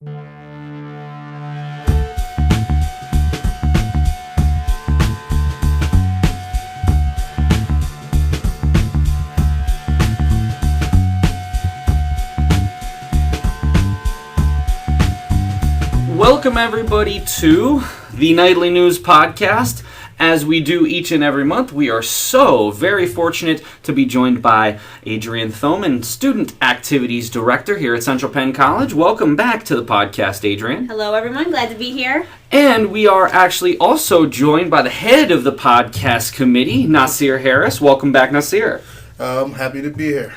Welcome everybody to the Nightly News Podcast. As we do each and every month, we are so very fortunate to be joined by Adrienne Thoman, Student Activities Director here at Central Penn College. Welcome back to the podcast, Adrienne. Hello everyone, glad to be here. And we are actually also joined by the head of the podcast committee, Nasir Harris. Welcome back, Nasir. Happy to be here.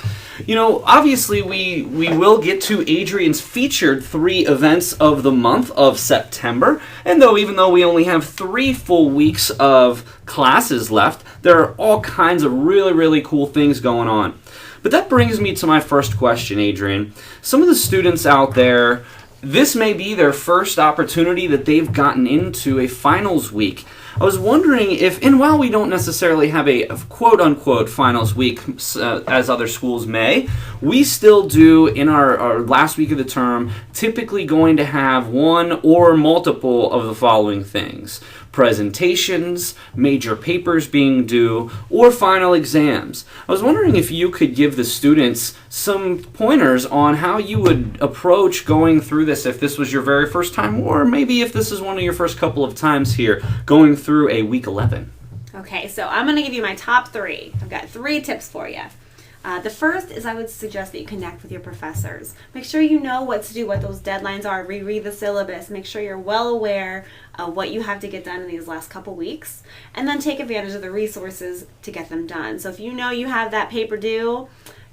You know, obviously we will get to Adrienne's featured 3 events of the month of September. And even though we only have 3 full weeks of classes left, there are all kinds of really, really cool things going on. But that brings me to my first question, Adrienne. Some of the students out there, this may be their first opportunity that they've gotten into a finals week. I was wondering if, and while we don't necessarily have a quote-unquote finals week as other schools may, we still do in our last week of the term typically going to have one or multiple of the following things: presentations, major papers being due, or final exams. I was wondering if you could give the students some pointers on how you would approach going through this if this was your very first time, or maybe if this is one of your first couple of times here going through a week 11. Okay, so I'm going to give you my top 3. I've got 3 tips for you. The first is I would suggest that you connect with your professors. Make sure you know what to do, what those deadlines are, reread the syllabus, make sure you're well aware of what you have to get done in these last couple weeks, and then take advantage of the resources to get them done. So if you know you have that paper due,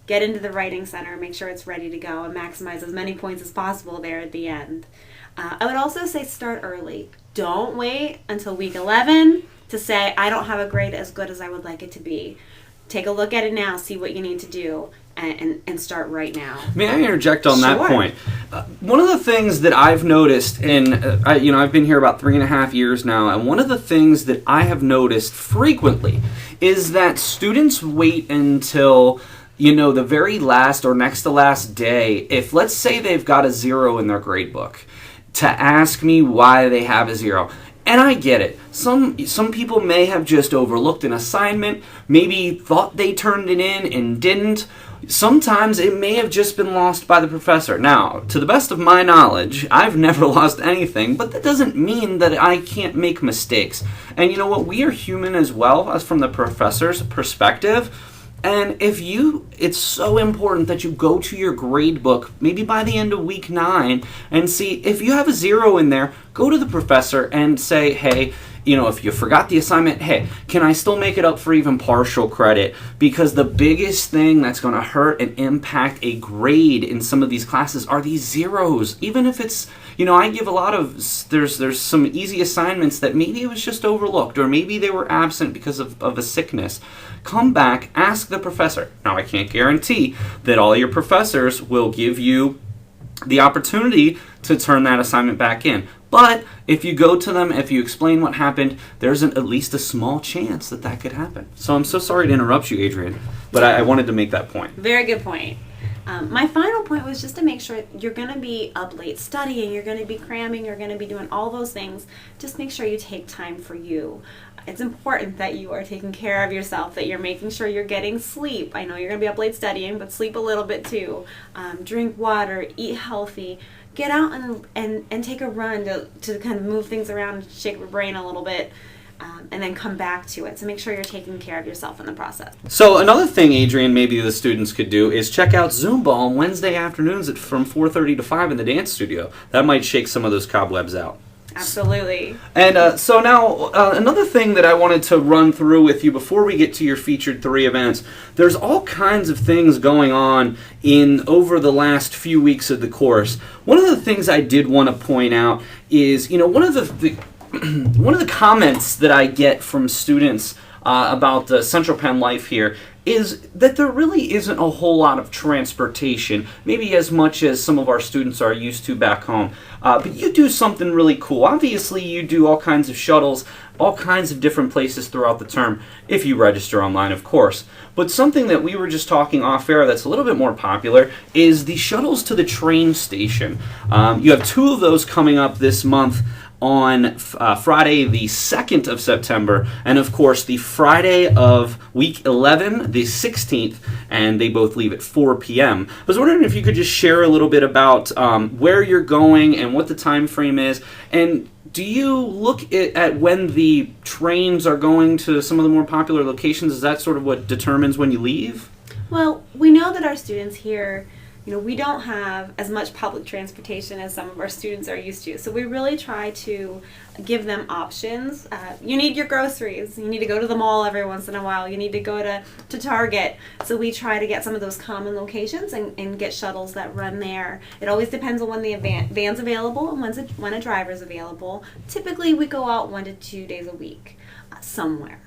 get into the writing center, make sure it's ready to go, and maximize as many points as possible there at the end. I would also say start early. Don't wait until week 11 to say, I don't have a grade as good as I would like it to be. Take a look at it now, see what you need to do, and start right now. May I interject on that point? One of the things that I've noticed, and I've been here about 3.5 years now, and one of the things that I have noticed frequently is that students wait until the very last or next to last day, if let's say they've got a 0 in their grade book, to ask me why they have a 0. And I get it. Some people may have just overlooked an assignment, maybe thought they turned it in and didn't. Sometimes it may have just been lost by the professor. Now, to the best of my knowledge, I've never lost anything, but that doesn't mean that I can't make mistakes. And you know what? We are human as well, as from the professor's perspective. And it's so important that you go to your grade book, maybe by the end of week 9, and see if you have a 0 in there, go to the professor and say, hey, if you forgot the assignment, hey, can I still make it up for even partial credit? Because the biggest thing that's going to hurt and impact a grade in some of these classes are these zeros. Even if it's, I give a lot of, there's some easy assignments that maybe it was just overlooked, or maybe they were absent because of a sickness. Come back, ask the professor. Now, I can't guarantee that all your professors will give you the opportunity to turn that assignment back in. But if you go to them, if you explain what happened, there's at least a small chance that could happen. So I'm so sorry to interrupt you, Adrienne, but I wanted to make that point. Very good point. My final point was just to make sure you're going to be up late studying, you're going to be cramming, you're going to be doing all those things. Just make sure you take time for you. It's important that you are taking care of yourself, that you're making sure you're getting sleep. I know you're going to be up late studying, but sleep a little bit too. Drink water, eat healthy. Get out and take a run to kind of move things around and shake your brain a little bit. And then come back to it. So make sure you're taking care of yourself in the process. So another thing, Adrienne, maybe the students could do is check out Zumba on Wednesday afternoons from 4:30 to 5 in the dance studio. That might shake some of those cobwebs out. Absolutely. And so now, another thing that I wanted to run through with you before we get to your featured 3 events, there's all kinds of things going on over the last few weeks of the course. One of the things I did want to point out is, one of the comments that I get from students about the Central Penn life here is that there really isn't a whole lot of transportation, maybe as much as some of our students are used to back home. But you do something really cool. Obviously, you do all kinds of shuttles, all kinds of different places throughout the term, if you register online, of course. But something that we were just talking off air that's a little bit more popular is the shuttles to the train station. You have 2 of those coming up this month on Friday the 2nd of September, and of course the Friday of week 11, the 16th, and they both leave at 4 p.m. I was wondering if you could just share a little bit about where you're going and what the time frame is, and do you look at when the trains are going to some of the more popular locations? Is that sort of what determines when you leave? Well, we know that our students here, we don't have as much public transportation as some of our students are used to. So we really try to give them options. You need your groceries. You need to go to the mall every once in a while. You need to go to Target. So we try to get some of those common locations and get shuttles that run there. It always depends on when the van's available and when a driver's available. Typically we go out 1 to 2 days a week somewhere.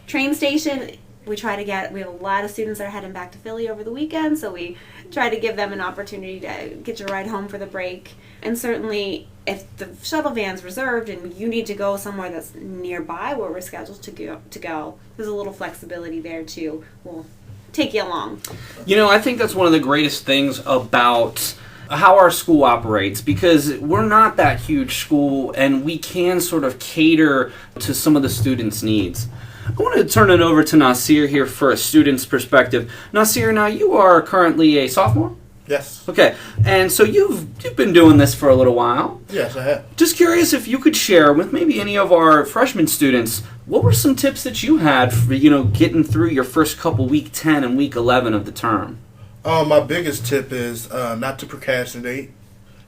Train station, we have a lot of students that are heading back to Philly over the weekend, so we try to give them an opportunity to get your ride home for the break. And certainly, if the shuttle van's reserved and you need to go somewhere that's nearby where we're scheduled to go, there's a little flexibility there too. We'll take you along. I think that's one of the greatest things about how our school operates, because we're not that huge school and we can sort of cater to some of the students' needs. I want to turn it over to Nasir here for a student's perspective. Nasir, now you are currently a sophomore? Yes. Okay, and so you've been doing this for a little while. Yes, I have. Just curious if you could share with maybe any of our freshman students, what were some tips that you had for, getting through your first couple week 10 and week 11 of the term? My biggest tip is not to procrastinate.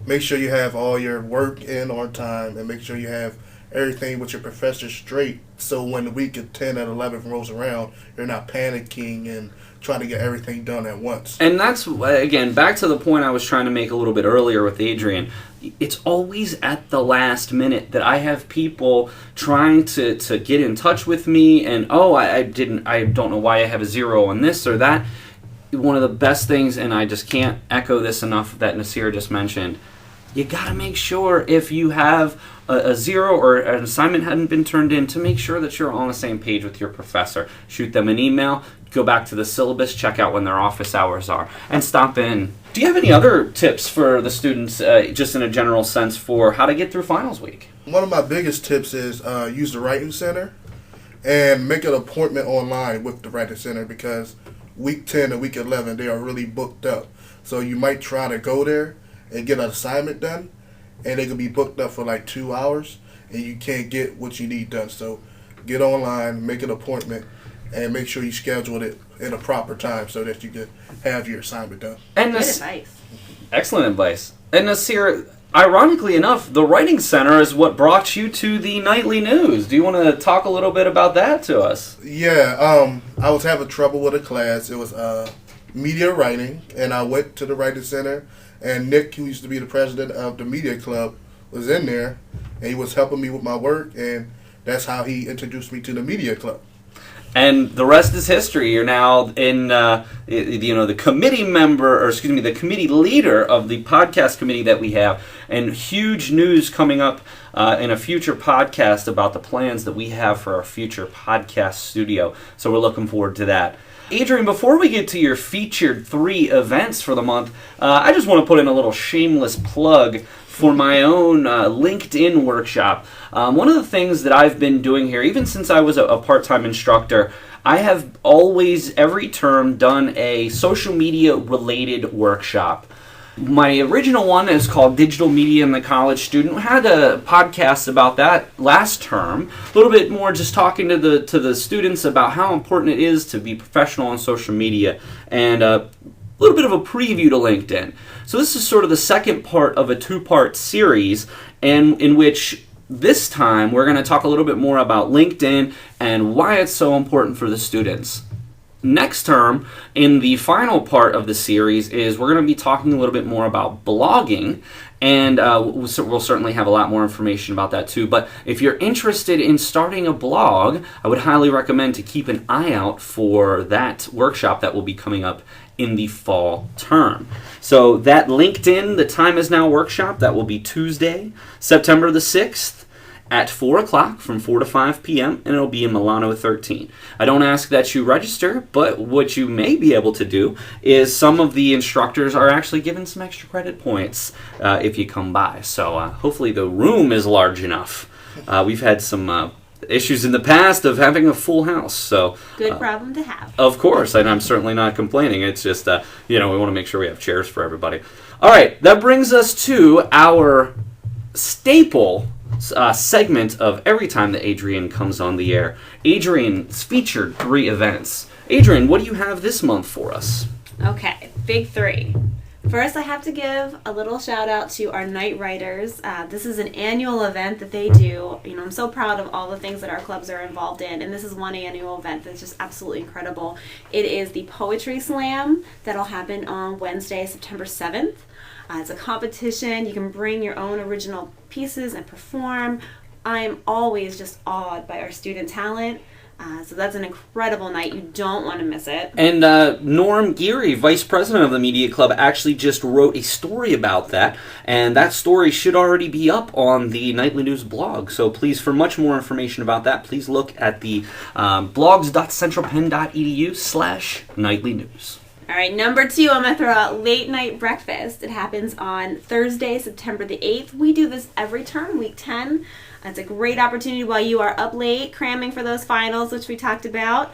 Make sure you have all your work in on time, and make sure you have everything with your professor straight, so when the week of 10 and 11 rolls around, you're not panicking and trying to get everything done at once. And that's, again, back to the point I was trying to make a little bit earlier with Adrienne. It's always at the last minute that I have people trying to get in touch with me, and I don't know why I have a 0 on this or that. One of the best things, and I just can't echo this enough, that Nasir just mentioned, you got to make sure if you have a 0 or an assignment hadn't been turned in, to make sure that you're on the same page with your professor. Shoot them an email, go back to the syllabus, check out when their office hours are, and stop in. Do you have any other tips for the students, just in a general sense, for how to get through finals week? One of my biggest tips is use the Writing Center and make an appointment online with the Writing Center, because week 10 and week 11, they are really booked up. So you might try to go there and get an assignment done, and they could be booked up for like 2 hours, and you can't get what you need done. So get online, make an appointment, and make sure you schedule it in a proper time so that you can have your assignment done. And Good advice. Excellent advice. And Nasir, ironically enough, the Writing Center is what brought you to the nightly news. Do you want to talk a little bit about that to us? Yeah, I was having trouble with a class. It was media writing, and I went to the Writing Center, and Nick, who used to be the president of the media club, was in there, and he was helping me with my work, and that's how he introduced me to the media club. And the rest is history. You're now in, the committee member, the committee leader of the podcast committee that we have, and huge news coming up in a future podcast about the plans that we have for our future podcast studio. So we're looking forward to that. Adrienne, before we get to your featured 3 events for the month, I just want to put in a little shameless plug for my own LinkedIn workshop. One of the things that I've been doing here, even since I was a part-time instructor, I have always, every term, done a social media related workshop. My original one is called Digital Media and the College Student. We had a podcast about that last term. A little bit more just talking to the students about how important it is to be professional on social media, and a little bit of a preview to LinkedIn. So this is sort of the second part of a 2-part series, and in which this time we're going to talk a little bit more about LinkedIn and why it's so important for the students. Next term, in the final part of the series, is we're going to be talking a little bit more about blogging And we'll certainly have a lot more information about that too. But if you're interested in starting a blog, I would highly recommend to keep an eye out for that workshop that will be coming up in the fall term. So that LinkedIn, the Time Is Now workshop, that will be Tuesday, September the 6th at 4 o'clock from 4 to 5 p.m. and it'll be in Milano 13. I don't ask that you register, but what you may be able to do is some of the instructors are actually giving some extra credit points if you come by. So hopefully the room is large enough. We've had some issues in the past of having a full house. So good problem to have. Of course, and I'm certainly not complaining. It's just, we want to make sure we have chairs for everybody. All right, that brings us to our staple segment of every time that Adrienne comes on the air. Adrienne's featured 3 events. Adrienne, what do you have this month for us? Okay, big 3. First, I have to give a little shout out to our night writers. This is an annual event that they do. I'm so proud of all the things that our clubs are involved in, and this is one annual event that's just absolutely incredible. It is the Poetry Slam that'll happen on Wednesday, September 7th. It's a competition. You can bring your own original pieces and perform. I am always just awed by our student talent. So that's an incredible night. You don't want to miss it. And Norm Geary, Vice President of the Media Club, actually just wrote a story about that. And that story should already be up on the Nightly News blog. So please, for much more information about that, please look at the blogs.centralpenn.edu/nightly news. All right, number 2, I'm going to throw out Late Night Breakfast. It happens on Thursday, September the 8th. We do this every term, week 10. It's a great opportunity while you are up late, cramming for those finals, which we talked about.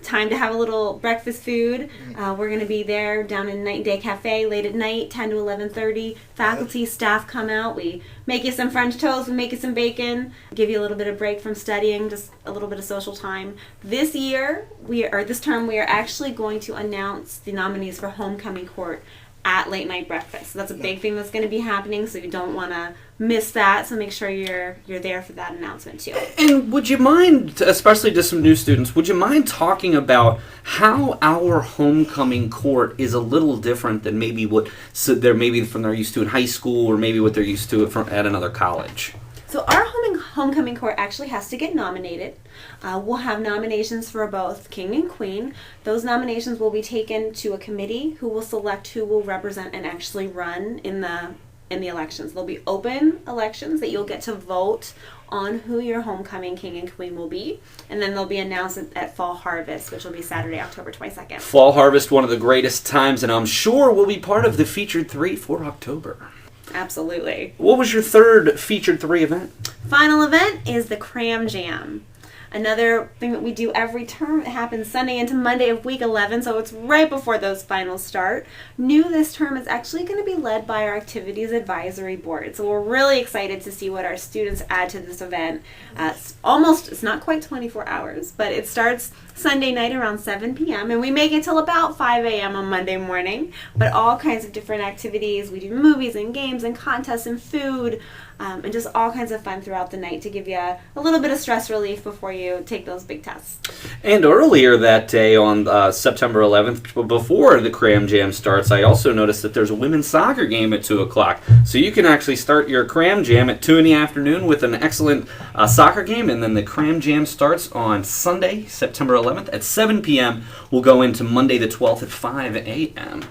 Time to have a little breakfast food. We're going to be there down in Night and Day Cafe late at night, 10 to 11:30. Faculty, staff come out. We make you some French toast. We make you some bacon. Give you a little bit of break from studying, just a little bit of social time. This term, we are actually going to announce the nominees for Homecoming Court at Late Night Breakfast. So that's a big thing that's going to be happening, so you don't want to miss that. So make sure you're there for that announcement too. And would you mind, especially to some new students, would you mind talking about how our homecoming court is a little different than maybe what they're used to in high school, or maybe what they're used to at another college? So our homecoming court actually has to get nominated. We'll have nominations for both king and queen. Those nominations will be taken to a committee who will select who will represent and actually run in the elections. There'll be open elections that you'll get to vote on who your homecoming king and queen will be, and then they'll be announced at Fall Harvest, which will be Saturday, October 22nd. Fall Harvest, one of the greatest times, and I'm sure will be part of the featured 3 for October. Absolutely. What was your third featured 3 event? Final event is the Cram Jam. Another thing that we do every term. It happens Sunday into Monday of week 11, so it's right before those finals start. New this term is actually going to be led by our Activities Advisory Board. So we're really excited to see what our students add to this event. It's not quite 24 hours, but it starts Sunday night around 7 p.m. and we make it till about 5 a.m. on Monday morning. But all kinds of different activities. We do movies and games and contests and food. And just all kinds of fun throughout the night to give you a little bit of stress relief before you take those big tests. And earlier that day on September 11th, before the Cram Jam starts, I also noticed that there's a women's soccer game at 2 o'clock. So you can actually start your Cram Jam at 2 in the afternoon with an excellent soccer game, and then the Cram Jam starts on Sunday, September 11th at 7 p.m. We'll go into Monday the 12th at 5 a.m.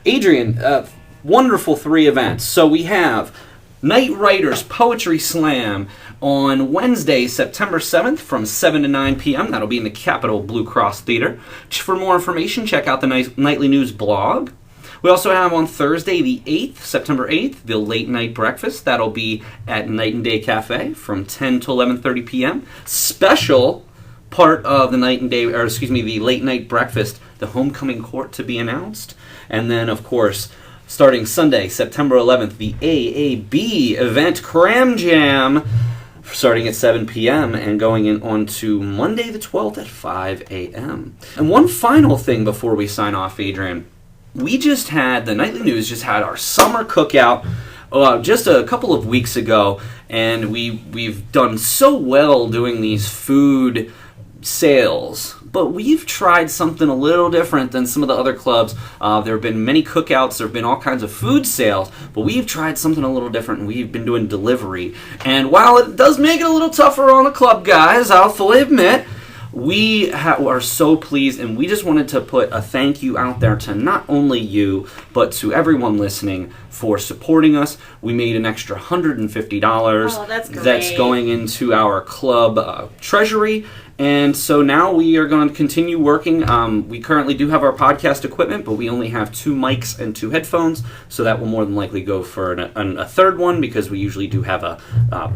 Adrienne, wonderful 3 events. So we have Night Writers Poetry Slam on Wednesday, September 7th from 7 to 9 p.m. That'll be in the Capitol Blue Cross Theater. For more information, check out the Nightly News blog. We also have on Thursday, the 8th, September 8th, the Late Night Breakfast. That'll be at Night and Day Cafe from 10 to 11:30 p.m. Special part of the the Late Night Breakfast, the Homecoming Court to be announced. And then, of course, starting Sunday, September 11th, the AAB event, Cram Jam, starting at 7 p.m. and going on to Monday the 12th at 5 a.m. And one final thing before we sign off, Adrienne. The Nightly News just had our summer cookout just a couple of weeks ago, and we've done so well doing these food sales but we've tried something a little different than some of the other clubs. There have been many cookouts, there have been all kinds of food sales, but we've tried something a little different, and we've been doing delivery. And while it does make it a little tougher on the club guys, I'll fully admit, we are so pleased, and we just wanted to put a thank you out there to not only you, but to everyone listening for supporting us. We made an extra $150. Oh, that's great. That's going into our club treasury. And so now we are going to continue working. We currently do have our podcast equipment, but we only have 2 mics and 2 headphones, so that will more than likely go for a third one, because we usually do have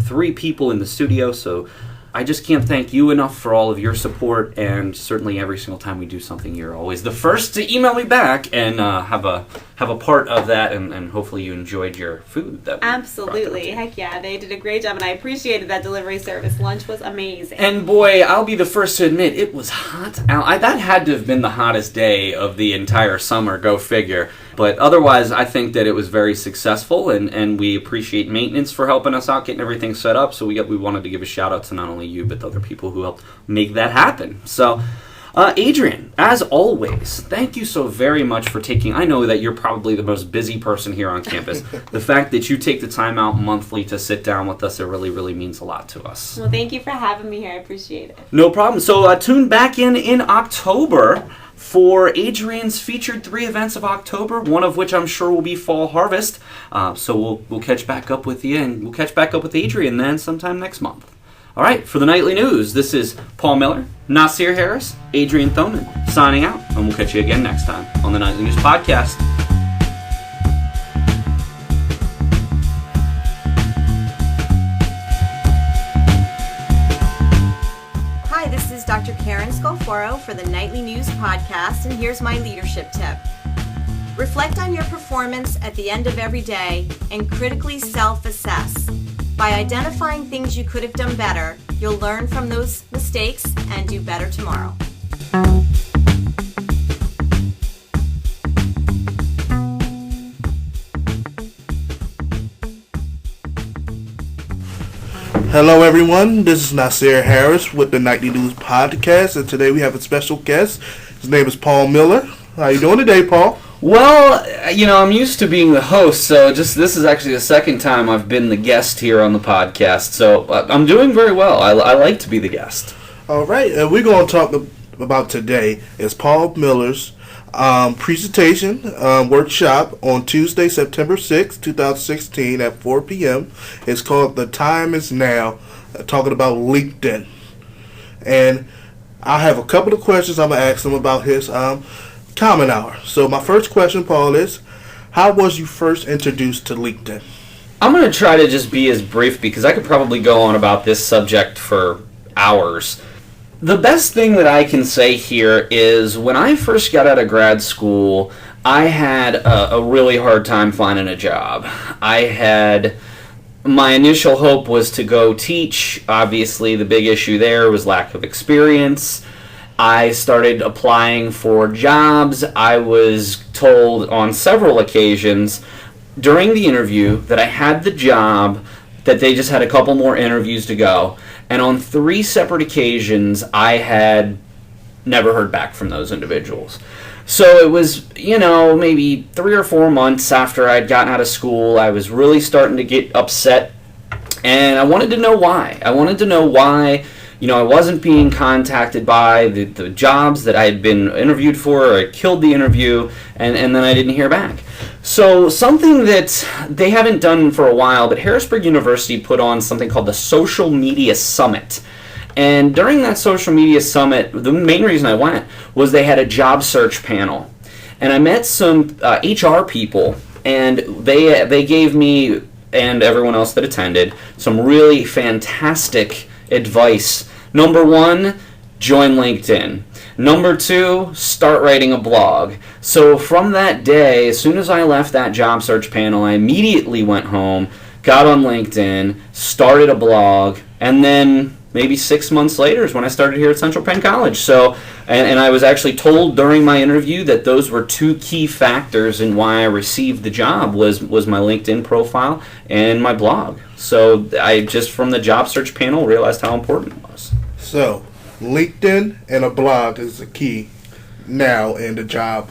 3 people in the studio. So I just can't thank you enough for all of your support, and certainly every single time we do something, you're always the first to email me back and have a part of that, and hopefully you enjoyed your food. Absolutely. Heck yeah, they did a great job, and I appreciated that delivery service. Lunch was amazing. And boy, I'll be the first to admit, it was hot out. That had to have been the hottest day of the entire summer, go figure. But otherwise, I think that it was very successful, and we appreciate maintenance for helping us out, getting everything set up. So we wanted to give a shout out to not only you, but the other people who helped make that happen. So, Adrienne, as always, thank you so very much for I know that you're probably the most busy person here on campus. The fact that you take the time out monthly to sit down with us, it really, really means a lot to us. Well, thank you for having me here. I appreciate it. No problem. So tune back in October for Adrienne's featured 3 events of October, one of which I'm sure will be Fall Harvest. So we'll catch back up with you, and we'll catch back up with Adrienne then sometime next month. All right, for the Nightly News, this is Paul Miller, Nasir Harris, Adrienne Thoman, signing out, and we'll catch you again next time on the Nightly News Podcast. Hi, this is Dr. Karen Scolforo for the Nightly News Podcast, and here's my leadership tip. Reflect on your performance at the end of every day and critically self-assess. By identifying things you could have done better, you'll learn from those mistakes and do better tomorrow. Hello, everyone. This is Nasir Harris with the Nightly News Podcast, and today we have a special guest. His name is Paul Miller. How you doing today, Paul? Well, I'm used to being the host, so this is actually the second time I've been the guest here on the podcast, so I'm doing very well. I like to be the guest. All right, and we're going to talk about today is Paul Miller's presentation workshop on Tuesday, September 6, 2016 at 4 p.m. It's called The Time Is Now, talking about LinkedIn. And I have a couple of questions I'm going to ask him about his Common Hour. So my first question, Paul, is how was you first introduced to LinkedIn? I'm going to try to just be as brief because I could probably go on about this subject for hours. The best thing that I can say here is when I first got out of grad school, I had a really hard time finding a job. My initial hope was to go teach. Obviously, the big issue there was lack of experience. I started applying for jobs. I was told on several occasions during the interview that I had the job, that they just had a couple more interviews to go. And on 3 separate occasions, I had never heard back from those individuals. So it was, maybe 3 or 4 months after I'd gotten out of school, I was really starting to get upset. And I wanted to know why. I wasn't being contacted by the jobs that I had been interviewed for, or I killed the interview, and then I didn't hear back. So something that they haven't done for a while, but Harrisburg University put on something called the Social Media Summit. And during that Social Media Summit, the main reason I went was they had a job search panel. And I met some HR people, and they gave me, and everyone else that attended, some really fantastic advice. Number 1, join LinkedIn. Number 2, start writing a blog. So from that day, as soon as I left that job search panel, I immediately went home, got on LinkedIn, started a blog, and then maybe 6 months later is when I started here at Central Penn College. So, and I was actually told during my interview that those were 2 key factors in why I received the job was my LinkedIn profile and my blog. So I just from the job search panel realized how important it was. So, LinkedIn and a blog is the key now in the job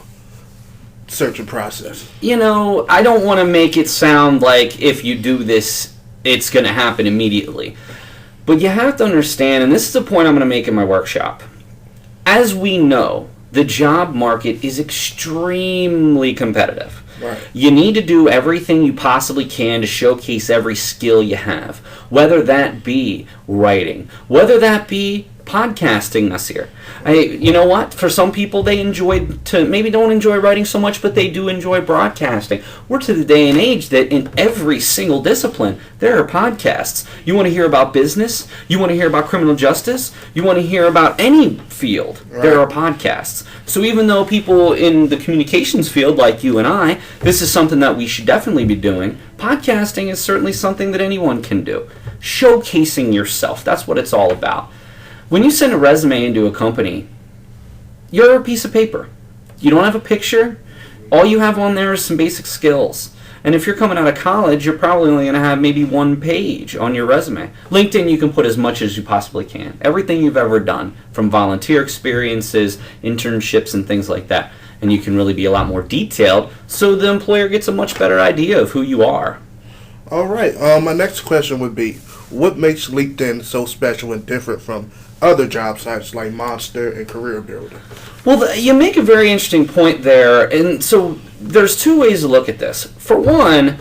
searching process. You know, I don't want to make it sound like if you do this, it's going to happen immediately. But you have to understand, and this is a point I'm going to make in my workshop. As we know, the job market is extremely competitive. Right. You need to do everything you possibly can to showcase every skill you have, whether that be writing, whether that be podcasting this year. You know what? For some people, they maybe don't enjoy writing so much, but they do enjoy broadcasting. We're to the day and age that in every single discipline, there are podcasts. You want to hear about business? You want to hear about criminal justice? You want to hear about any field? Right. There are podcasts. So even though people in the communications field, like you and I, this is something that we should definitely be doing, podcasting is certainly something that anyone can do. Showcasing yourself, that's what it's all about. When you send a resume into a company, you're a piece of paper. You don't have a picture. All you have on there is some basic skills. And if you're coming out of college, you're probably only going to have maybe one page on your resume. LinkedIn, you can put as much as you possibly can. Everything you've ever done, from volunteer experiences, internships, and things like that. And you can really be a lot more detailed, so the employer gets a much better idea of who you are. All right. My next question would be, what makes LinkedIn so special and different from other job sites like Monster and Career Builder? Well, you make a very interesting point there. And so there's two ways to look at this. For one,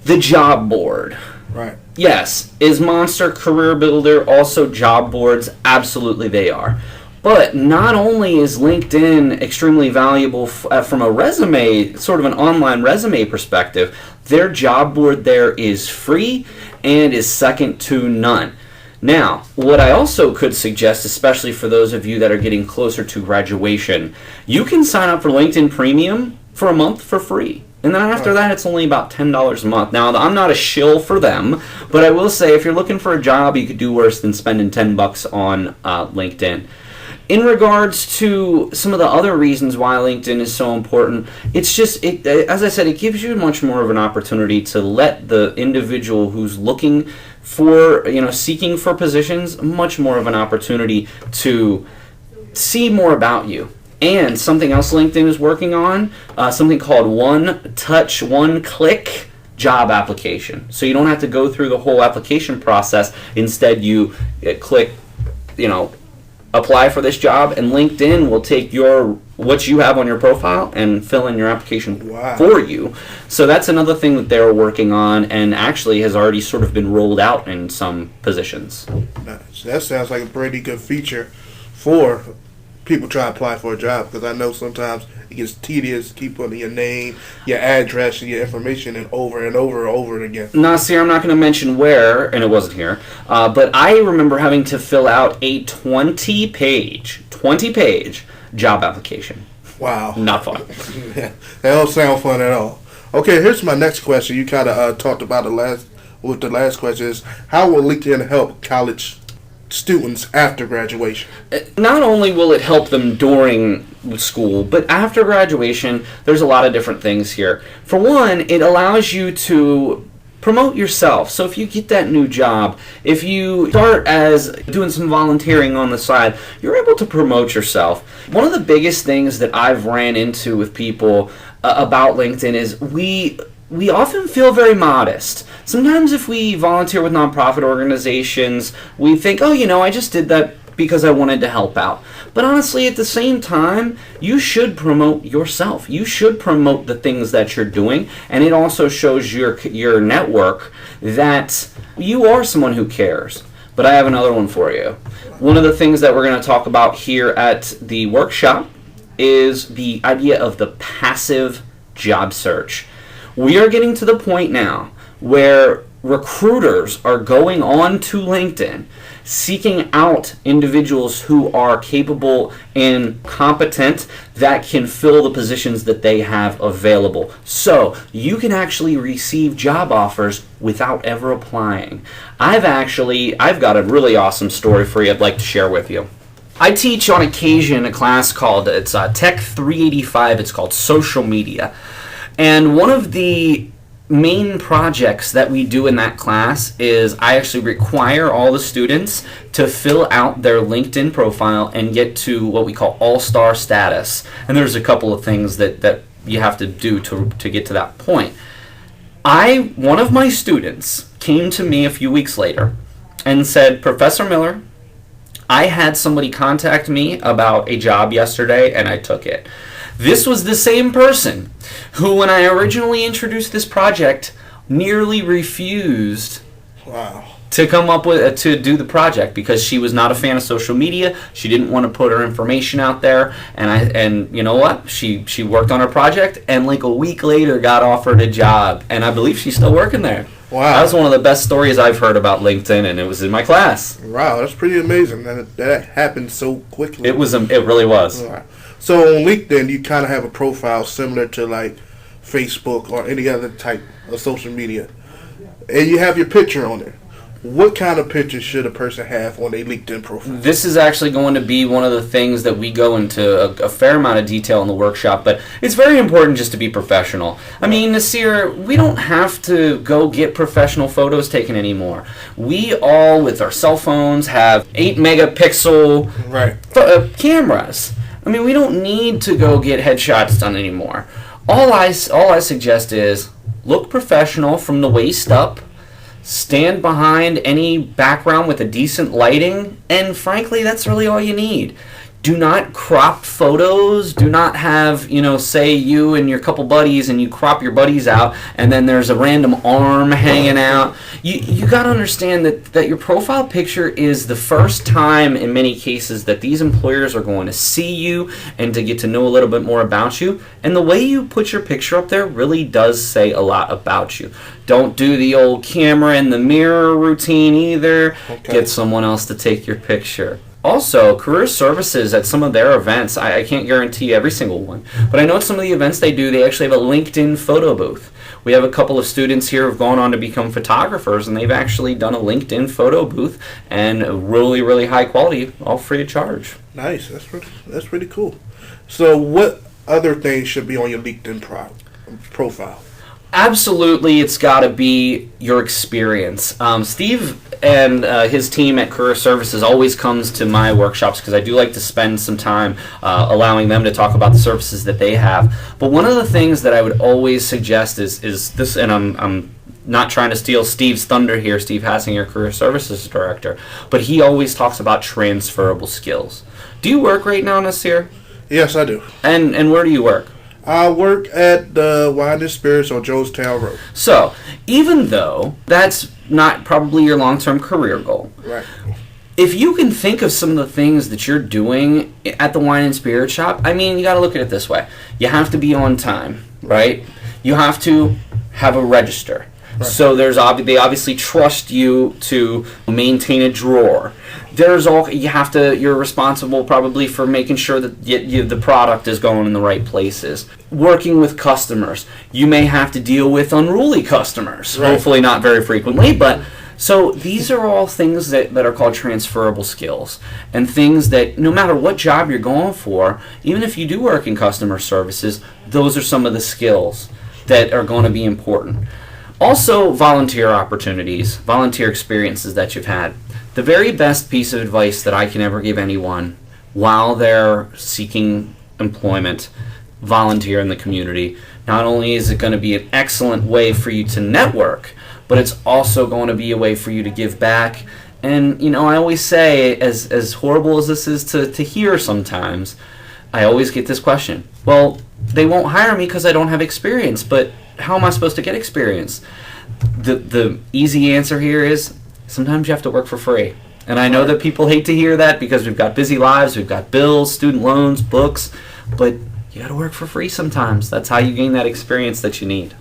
the job board. Right. Yes. Is Monster, Career Builder also job boards? Absolutely they are. But not only is LinkedIn extremely valuable from a resume, sort of an online resume perspective, their job board there is free and is second to none. Now, what I also could suggest, especially for those of you that are getting closer to graduation, you can sign up for LinkedIn Premium for a month for free. And then after that, it's only about $10 a month. Now, I'm not a shill for them, but I will say if you're looking for a job, you could do worse than spending $10 on LinkedIn. In regards to some of the other reasons why LinkedIn is so important, it's just, as I said, it gives you much more of an opportunity to let the individual who's looking for, seeking for positions, much more of an opportunity to see more about you. And something else LinkedIn is working on, something called One Touch, One Click job application. So you don't have to go through the whole application process. Instead, you click, apply for this job, and LinkedIn will take what you have on your profile and fill in your application for you. So that's another thing that they're working on, and actually has already sort of been rolled out in some positions. Nice. That sounds like a pretty good feature for people trying to apply for a job, because I know sometimes it gets tedious to keep putting your name, your address, and your information in over and over again. Nasir, I'm not going to mention where, and it wasn't here, but I remember having to fill out a 20-page job application. Wow. Not fun. That don't sound fun at all. Okay, here's my next question. You kind of talked about the last question is, how will LinkedIn help college students after graduation? Not only will it help them during school, but after graduation, there's a lot of different things here. For one, it allows you to promote yourself. So if you get that new job, if you start as doing some volunteering on the side, you're able to promote yourself. One of the biggest things that I've ran into with people about LinkedIn is we often feel very modest. Sometimes if we volunteer with nonprofit organizations, we think, I just did that because I wanted to help out. But honestly, at the same time, you should promote yourself. You should promote the things that you're doing, and it also shows your network that you are someone who cares. But I have another one for you. One of the things that we're going to talk about here at the workshop is the idea of the passive job search. We are getting to the point now where recruiters are going on to LinkedIn, seeking out individuals who are capable and competent that can fill the positions that they have available. So you can actually receive job offers without ever applying. I've got a really awesome story for you I'd like to share with you. I teach on occasion a class called, Tech 385, it's called Social Media. And one of the main projects that we do in that class is I actually require all the students to fill out their LinkedIn profile and get to what we call all-star status. And there's a couple of things that you have to do to get to that point. One of my students came to me a few weeks later and said, Professor Miller, I had somebody contact me about a job yesterday and I took it. This was the same person who, when I originally introduced this project, nearly refused to come up with to do the project because she was not a fan of social media. She didn't want to put her information out there, and you know what? She worked on her project, and like a week later got offered a job, and I believe she's still working there. Wow, that was one of the best stories I've heard about LinkedIn, and it was in my class. Wow, that's pretty amazing that happened so quickly. It really was. Right. So on LinkedIn, you kind of have a profile similar to like Facebook or any other type of social media, and you have your picture on there. What kind of picture should a person have on their LinkedIn profile? This is actually going to be one of the things that we go into a fair amount of detail in the workshop, but it's very important just to be professional. I mean, Nasir, we don't have to go get professional photos taken anymore. We all, with our cell phones, have 8 megapixel cameras. I mean, we don't need to go get headshots done anymore. All I suggest is look professional from the waist up, stand behind any background with a decent lighting, and frankly, that's really all you need. Do not crop photos. Do not have, say you and your couple buddies and you crop your buddies out and then there's a random arm hanging out. You got to understand that your profile picture is the first time in many cases that these employers are going to see you and to get to know a little bit more about you. And the way you put your picture up there really does say a lot about you. Don't do the old camera in the mirror routine either. Okay. Get someone else to take your picture. Also, career services at some of their events, I can't guarantee every single one, but I know at some of the events they do, they actually have a LinkedIn photo booth. We have a couple of students here who have gone on to become photographers, and they've actually done a LinkedIn photo booth, and really, really high quality, all free of charge. Nice. That's pretty cool. So what other things should be on your LinkedIn profile? Absolutely, it's got to be your experience. Steve and his team at Career Services always comes to my workshops because I do like to spend some time allowing them to talk about the services that they have. But one of the things that I would always suggest is this, and I'm not trying to steal Steve's thunder here, Steve Hassinger, Career Services Director, but he always talks about transferable skills. Do you work right now, Nasir? Yes, I do. And where do you work? I work at the Wine and Spirits on Jonestown Road. So, even though that's not probably your long-term career goal, right? If you can think of some of the things that you're doing at the Wine and Spirit shop, I mean, you got to look at it this way. You have to be on time, right? You have to have a register. Right. So they obviously trust you to maintain a drawer. You're responsible probably for making sure that the product is going in the right places. Working with customers, you may have to deal with unruly customers. Right. Hopefully not very frequently, but so these are all things that are called transferable skills, and things that no matter what job you're going for, even if you do work in customer services, those are some of the skills that are going to be important. Also, volunteer opportunities, volunteer experiences that you've had. The very best piece of advice that I can ever give anyone while they're seeking employment, volunteer in the community. Not only is it going to be an excellent way for you to network, but it's also going to be a way for you to give back. And, I always say, as horrible as this is to hear sometimes, I always get this question. Well, they won't hire me because I don't have experience, but how am I supposed to get experience? The easy answer here is sometimes you have to work for free. And I know that people hate to hear that because we've got busy lives, we've got bills, student loans, books, but you got to work for free sometimes. That's how you gain that experience that you need.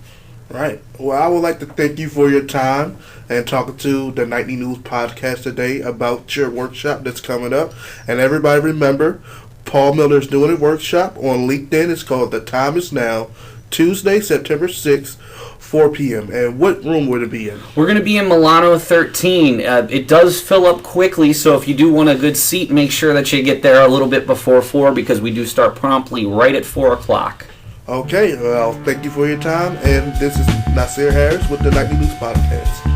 Right. Well, I would like to thank you for your time and talking to the Nightly News podcast today about your workshop that's coming up. And everybody remember, Paul Miller's doing a workshop on LinkedIn. It's called The Time Is Now, Tuesday, September 6th, 4 p.m. And what room would it be in? We're going to be in Milano 13. It does fill up quickly, so if you do want a good seat, make sure that you get there a little bit before 4 because we do start promptly right at 4 o'clock. Okay, well, thank you for your time. And this is Nasir Harris with the Nightly News Podcast.